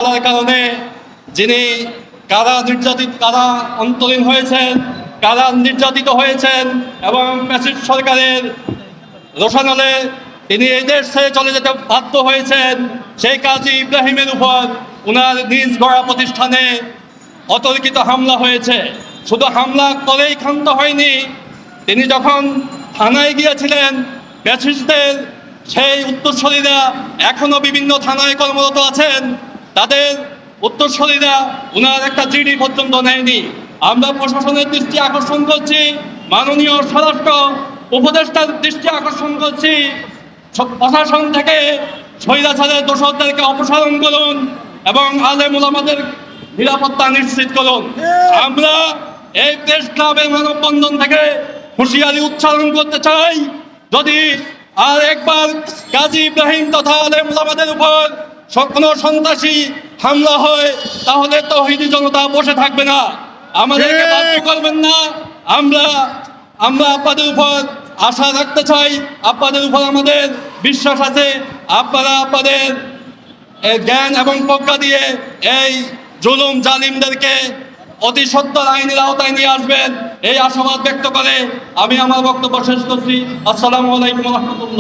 কারণে যিনি কারা অন্তরীণ হয়েছেন, কারা নির্যাতিত হয়েছেন এবং ফ্যাসিস্ট সরকারের রোশানলে তিনি এই দেশ ছেড়ে চলে যেতে বাধ্য হয়েছেন, সেই কাজী ইব্রাহিমের উপর ওনার নিজ গড়া প্রতিষ্ঠানে অতর্কিত হামলা হয়েছে। শুধু হামলা করেই ক্ষান্ত হয়নি, তিনি যখন থানায় গিয়েছিলেন ফ্যাসিস্টদের সেই উত্তরসূরিরা এখনো বিভিন্ন থানায় কর্মরত আছেন, তাদের উত্তরসূরিরা ওনার একটা জিডি পর্যন্ত নেয়নি। আমরা প্রশাসনের দৃষ্টি আকর্ষণ করছি, মাননীয় স্বরাষ্ট্র উপদেষ্টার দৃষ্টি আকর্ষণ করছি, প্রশাসন থেকে স্বৈরাচারের দোষরদেরকে অপসারণ করুন এবং আলেম ওলামাদের নিরাপত্তা নিশ্চিত করুন। আমরা এই প্রেস ক্লাবের মানববন্ধন থেকে হুঁশিয়ারি উচ্চারণ করতে চাই, যদি আর একবার কাজী ইব্রাহিম তথা আলেম ওলামাদের উপর কোনো সন্ত্রাসী হামলা হয় তাহলে তৌহিদি জনতা বসে থাকবে না, আমাদেরকে বাধ্য করবেন না। আমরা আপনাদের উপর আশা রাখতে চাই, আপনাদের উপর আমাদের বিশ্বাস আছে, আপনারা আপনাদের জ্ঞান এবং প্রজ্ঞা দিয়ে এই জুলুম জালিমদেরকে অতি সত্বর আইনের আওতায় নিয়ে আসবেন, এই আশাবাদ ব্যক্ত করে আমি আমার বক্তব্য শেষ করছি। আসসালামু আলাইকুম ওয়া রাহমাতুল্লাহ।